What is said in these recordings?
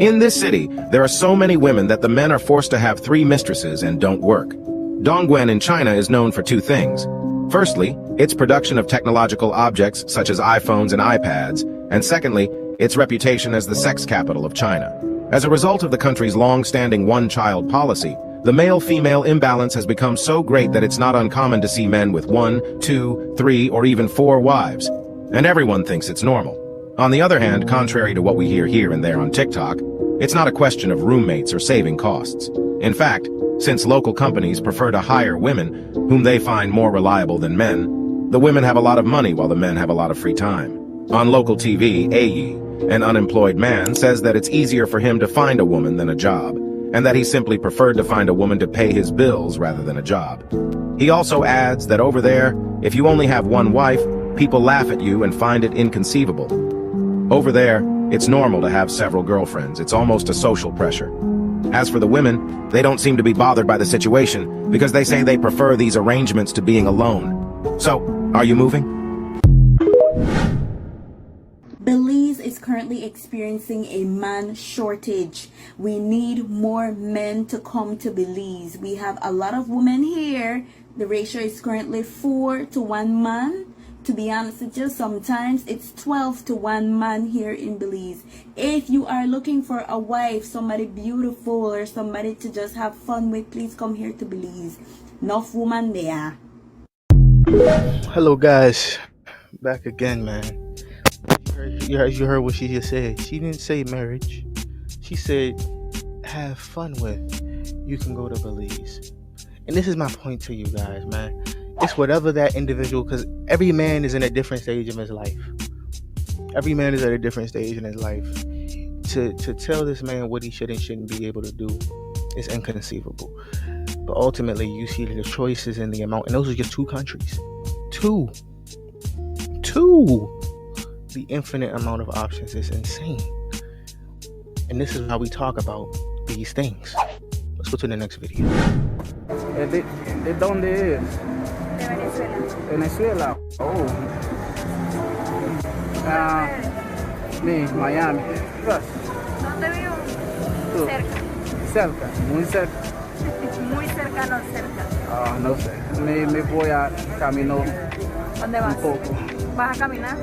In this city, there are so many women that the men are forced to have 3 mistresses and don't work. Dongguan in China is known for 2 things. Firstly, its production of technological objects such as iPhones and iPads, and secondly, its reputation as the sex capital of China. As a result of the country's long-standing one-child policy, the male-female imbalance has become so great that it's not uncommon to see men with 1, 2, 3, or even 4 wives. And everyone thinks it's normal. On the other hand, contrary to what we hear here and there on TikTok, it's not a question of roommates or saving costs. In fact, since local companies prefer to hire women, whom they find more reliable than men, the women have a lot of money while the men have a lot of free time. On local TV, Ayi, an unemployed man, says that it's easier for him to find a woman than a job, and that he simply preferred to find a woman to pay his bills rather than a job. He also adds that over there, if you only have 1 wife, people laugh at you and find it inconceivable. Over there, it's normal to have several girlfriends. It's almost a social pressure. As for the women, they don't seem to be bothered by the situation because they say they prefer these arrangements to being alone. So, are you moving? Belize is currently experiencing a man shortage. We need more men to come to Belize. We have a lot of women here. The ratio is currently 4 to 1 man. To be honest with you, sometimes it's 12 to 1 man here in Belize. If you are looking for a wife, somebody beautiful or somebody to just have fun with, please come here to Belize. Enough woman there. Hello guys, back again, man. You heard what she just said. She didn't say marriage. She said have fun with. You can go to Belize. And this is my point to you guys, man. It's whatever that individual, because every man is in a different stage of his life. Every man is at a different stage in his life. To tell this man what he should and shouldn't be able to do is inconceivable. But ultimately, you see the choices and the amount, and those are just 2 countries. Two. The infinite amount of options is insane. And this is how we talk about these things. Let's go to the next video. ¿De dónde es? De Venezuela. Venezuela. Oh. Miami. ¿Dónde vivo? Tú. Cerca, muy cerca. Muy cercano, cerca. No sé. Me voy a caminar ¿Dónde vas? un poco. ¿Vas a caminar?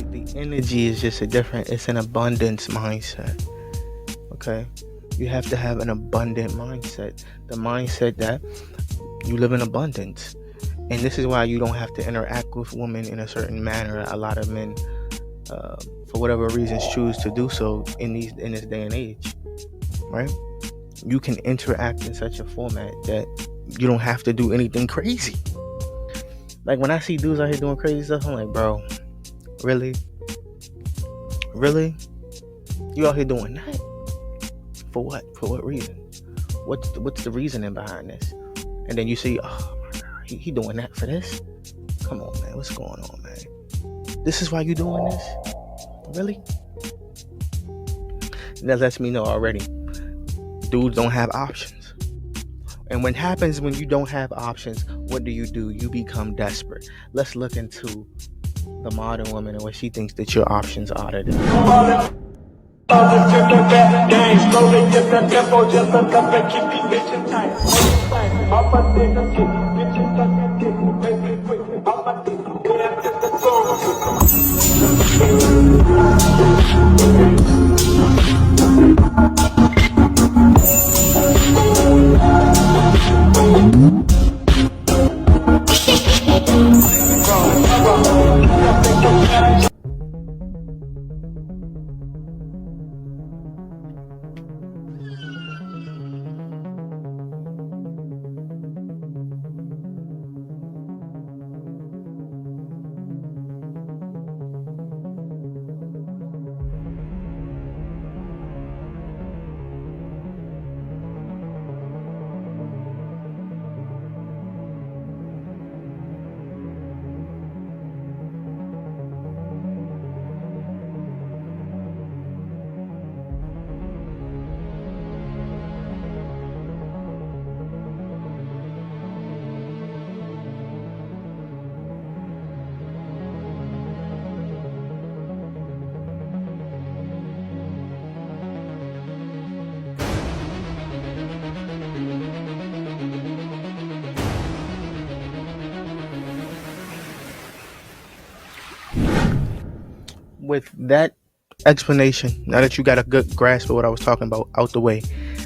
The energy is just it's an abundance mindset. Okay? You have to have an abundant mindset. The mindset that you live in abundance. And this is why you don't have to interact with women in a certain manner. A lot of men, for whatever reasons, choose to do so in this day and age. Right? You can interact in such a format that you don't have to do anything crazy. Like when I see dudes out here doing crazy stuff, I'm like, bro, really? You out here doing that? For what? For what reason? What's the reasoning behind this? And then you see, oh my God, he doing that for this? Come on, man, what's going on, man? This is why you doing this? Really? That lets me know already. Dudes don't have options. And what happens when you don't have options, what do? You become desperate. Let's look into the modern woman and what she thinks that your options are today. with that explanation, now that you got a good grasp of what I was talking about out the way,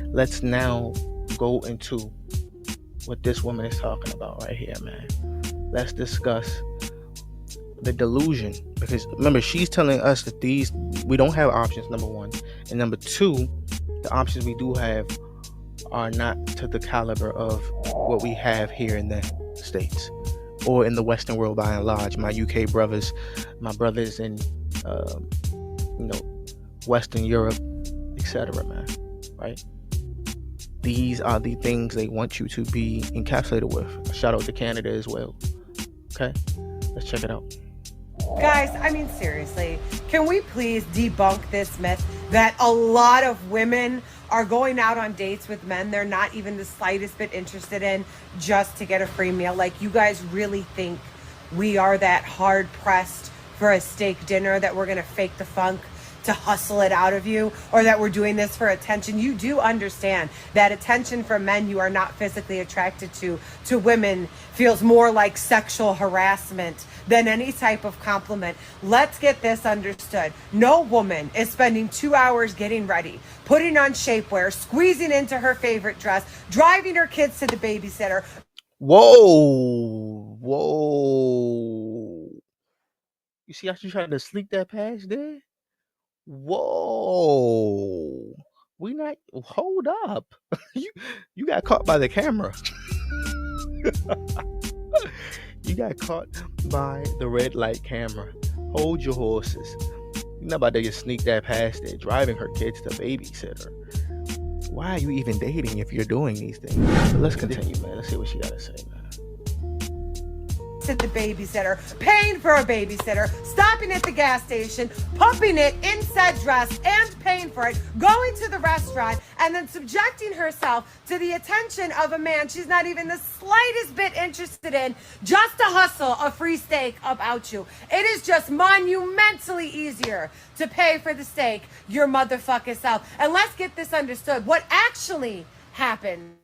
let's now go into what this woman is talking about right here, man. Let's discuss the delusion, because remember, she's telling us that we don't have options, number one, and number two, the options we do have are not to the caliber of what we have here in the States or in the Western world by and large. My UK brothers, my brothers in Western Europe, etc., man, right? These are the things they want you to be encapsulated with. Shout out to Canada as well. Okay, let's check it out. Guys, I mean, seriously, can we please debunk this myth that a lot of women are going out on dates with men they're not even the slightest bit interested in just to get a free meal? Like, you guys really think we are that hard pressed for a steak dinner that we're going to fake the funk to hustle it out of you, or that we're doing this for attention? You do understand that attention from men you are not physically attracted to women feels more like sexual harassment than any type of compliment. Let's get this understood. No woman is spending 2 hours getting ready, putting on shapewear, squeezing into her favorite dress, driving her kids to the babysitter. Whoa. You see how she tried to sneak that past there? Whoa. Hold up. you got caught by the camera. You got caught by the red light camera. Hold your horses. You're not about to just sneak that past there, driving her kids to babysitter. Why are you even dating if you're doing these things? But let's continue, man. Let's see what she got to say, man. To the babysitter, paying for a babysitter, stopping at the gas station, pumping it in said dress and paying for it, going to the restaurant, and then subjecting herself to the attention of a man she's not even the slightest bit interested in, just to hustle a free steak about you. It is just monumentally easier to pay for the steak your motherfucking self. And let's get this understood. What actually happened?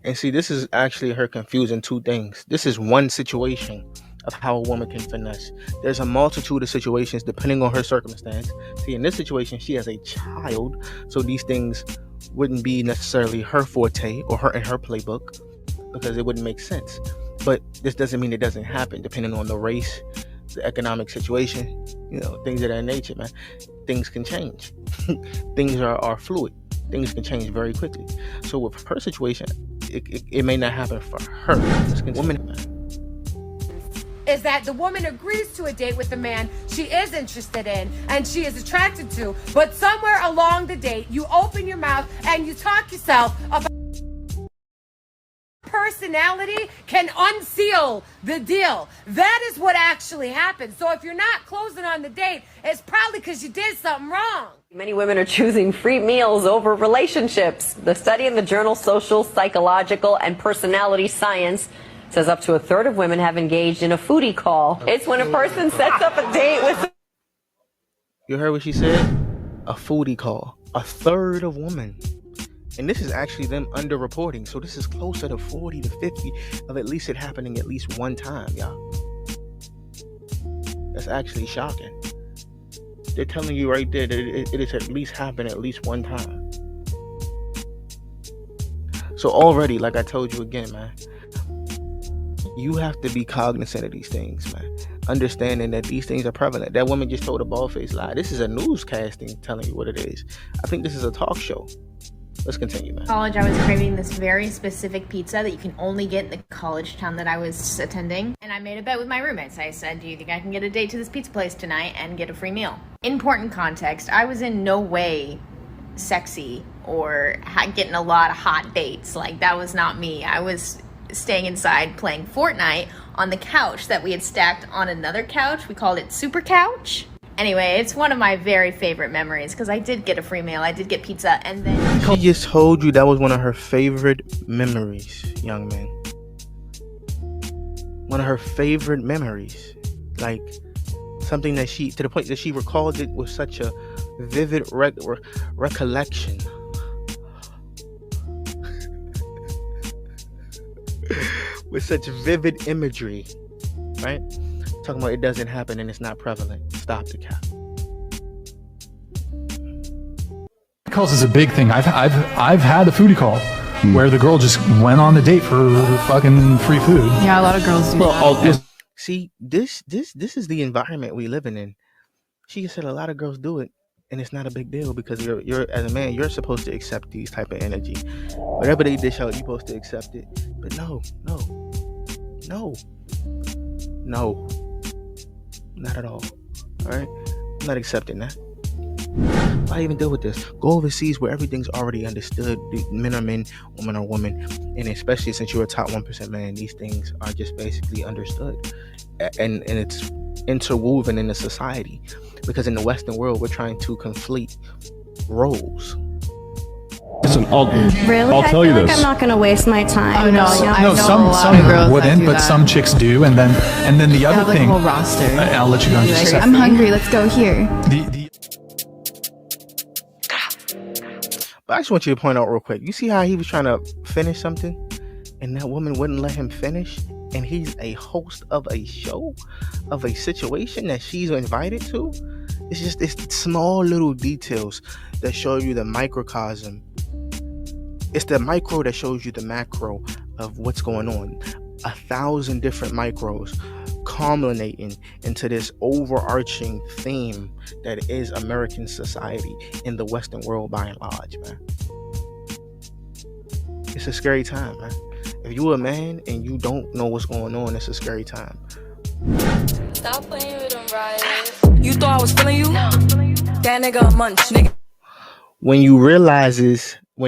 And see, this is actually her confusing two things. This is one situation of how a woman can finesse. There's a multitude of situations depending on her circumstance. See, in this situation, she has a child, so these things wouldn't be necessarily her forte or her in her playbook, because it wouldn't make sense. But this doesn't mean it doesn't happen, depending on the race, the economic situation, things of that nature, man. Things can change. Things are fluid. Things can change very quickly. So with her situation, it may not happen for her. Is that the woman agrees to a date with the man she is interested in and she is attracted to, but somewhere along the date, you open your mouth and you talk yourself about personality can unseal the deal. That is what actually happens. So if you're not closing on the date, it's probably because you did something wrong. Many women are choosing free meals over relationships. The study in the journal Social, Psychological, and Personality Science says up to a third of women have engaged in a foodie call. It's when a person sets up a date with... You heard what she said? A foodie call. A third of women. And this is actually them underreporting. So this is closer to 40 to 50 of at least it happening at least one time, y'all. That's actually shocking. They're telling you right there that it is at least happened at least one time. So already, like I told you again, man, you have to be cognizant of these things, man. Understanding that these things are prevalent. That woman just told a bald-faced lie. This is a newscasting telling you what it is. I think this is a talk show. Let's continue, man. College, I was craving this very specific pizza that you can only get in the college town that I was attending. And I made a bet with my roommates. I said, do you think I can get a date to this pizza place tonight and get a free meal? Important context, I was in no way sexy or getting a lot of hot dates. Like, that was not me. I was staying inside playing Fortnite on the couch that we had stacked on another couch. We called it Super Couch. Anyway, it's one of my very favorite memories because I did get a free meal. I did get pizza, and then... She just told you that was one of her favorite memories, young man. One of her favorite memories. Like, something that she... To the point that she recalled it with such a vivid recollection. With such vivid imagery, right? Talking about it doesn't happen and it's not prevalent. Stop the cap. Calls is a big thing. I've had a foodie call where the girl just went on the date for fucking free food. Yeah, a lot of girls do that. See, this is the environment we living in. She said a lot of girls do it, and it's not a big deal because you're as a man, you're supposed to accept these type of energy. Whatever they dish out, you're supposed to accept it. But no, not at all. All right, I'm not accepting that. Why even deal with this? Go overseas where everything's already understood. Men are men, women are women, and especially since you're a top 1% man, these things are just basically understood, and it's interwoven in the society. Because in the Western world, we're trying to conflate roles. Listen, I'll tell you this. I'm not going to waste my time. Oh, No, some wouldn't, but some chicks do. And then the other thing. Whole roster. I'll let you go in just a second. I'm hungry. Let's go here. But I just want you to point out real quick. You see how he was trying to finish something, and that woman wouldn't let him finish? And he's a host of a show, of a situation that she's invited to. It's small little details that show you the microcosm. It's the micro that shows you the macro of what's going on. 1,000 different micros culminating into this overarching theme that is American society in the Western world by and large, man. It's a scary time, man. If you're a man and you don't know what's going on, it's a scary time. Stop playing with them, Ryan. You thought I was feeling you? That nigga a munch, nigga. When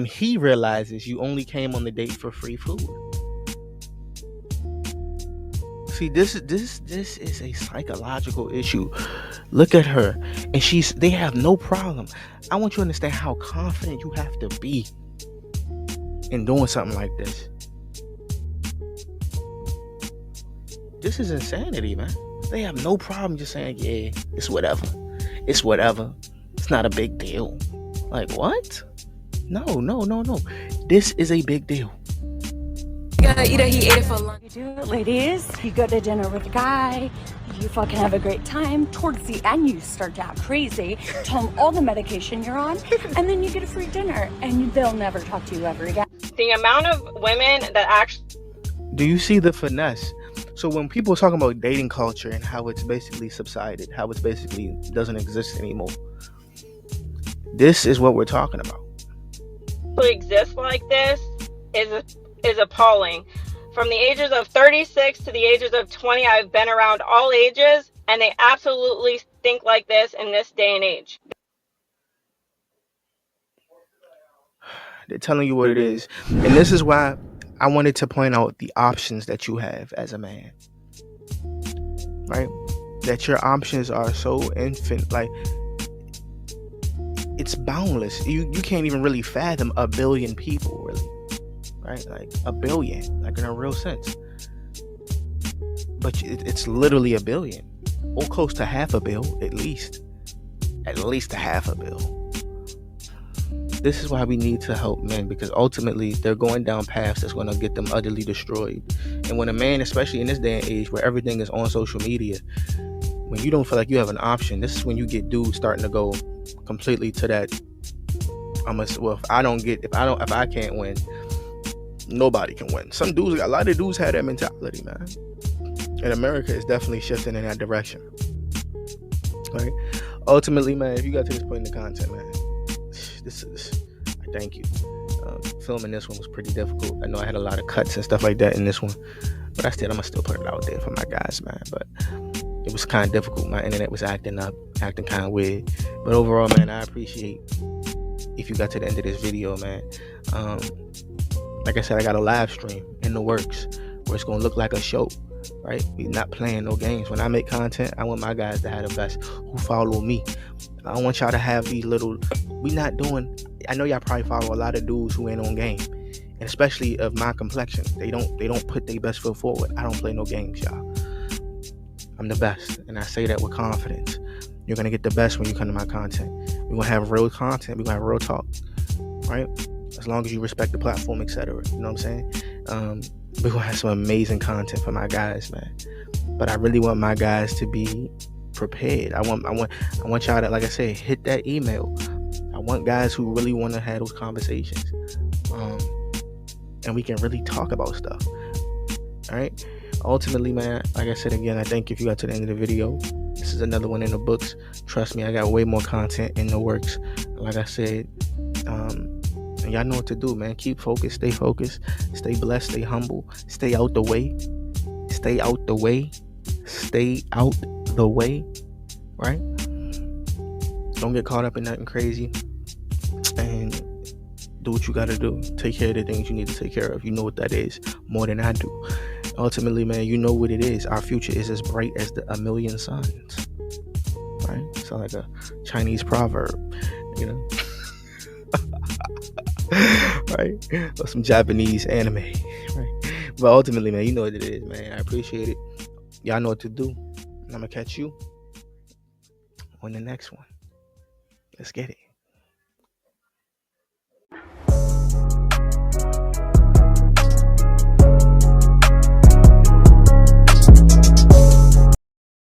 he realizes you only came on the date for free food. See, this is a psychological issue. Look at her, and they have no problem. I want you to understand how confident you have to be in doing something like this. This is insanity, man. They have no problem just saying, yeah, it's whatever. It's whatever. It's not a big deal. Like, what? No. This is a big deal. Either he ate it for lunch. You do it, ladies. You go to dinner with a guy. You fucking have a great time. Towards the end, you start to act crazy. Tell them all the medication you're on. And then you get a free dinner. And they'll never talk to you ever again. The amount of women that actually... Do you see the finesse? So when people are talking about dating culture and how it's basically subsided, how it's basically doesn't exist anymore, this is what we're talking about. who exist like this is appalling. From the ages of 36 to the ages of 20, I've been around all ages, and they absolutely think like this in this day and age. They're telling you what it is. And this is why I wanted to point out the options that you have as a man. Right? That your options are so infinite. Like, it's boundless. You can't even really fathom a billion people, really. Right? Like, a billion. Like, in a real sense. But it's literally a billion. Or close to half a bill, at least. At least a half a bill. This is why we need to help men, because ultimately they're going down paths that's going to get them utterly destroyed. And when a man, especially in this day and age where everything is on social media, when you don't feel like you have an option, this is when you get dudes starting to go completely to that. If I can't win, nobody can win. A lot of dudes have that mentality, man. And America is definitely shifting in that direction. Right? Ultimately, man, if you got to this point in the content, man, I thank you. Filming this one was pretty difficult. I know I had a lot of cuts and stuff like that in this one, but I'm gonna still put it out there for my guys, man. But it was kind of difficult. My internet was acting kind of weird. But overall, man, I appreciate if you got to the end of this video, man. Like I said, I got a live stream in the works where it's gonna look like a show. Right? We're not playing no games. When I make content, I want my guys to have the best who follow me. I don't want y'all to have these little. I know y'all probably follow a lot of dudes who ain't on game, and especially of my complexion. They don't put their best foot forward. I don't play no games, y'all. I'm the best, and I say that with confidence. You're gonna get the best when you come to my content. We're gonna have real content. We're gonna have real talk, right? As long as you respect the platform, etc. You know what I'm saying? We're gonna have some amazing content for my guys, man. But I really want my guys to be prepared. I want y'all to, like I said, hit that email. I want guys who really want to have those conversations, and we can really talk about stuff. All right. Ultimately, man, like I said again, I thank you if you got to the end of the video. This is another one in the books. Trust me, I got way more content in the works. Like I said, and y'all know what to do, man. Keep focused, stay blessed, stay humble, stay out the way, right? Don't get caught up in nothing crazy, and do what you gotta do. Take care of the things you need to take care of. You know what that is more than I do. Ultimately, man, you know what it is. Our future is as bright as a million suns, right? Sound like a Chinese proverb, you know. Right? Or some Japanese anime, right? But ultimately, man, you know what it is, man. I appreciate it. Y'all know what to do. I'm gonna catch you on the next one. Let's get it.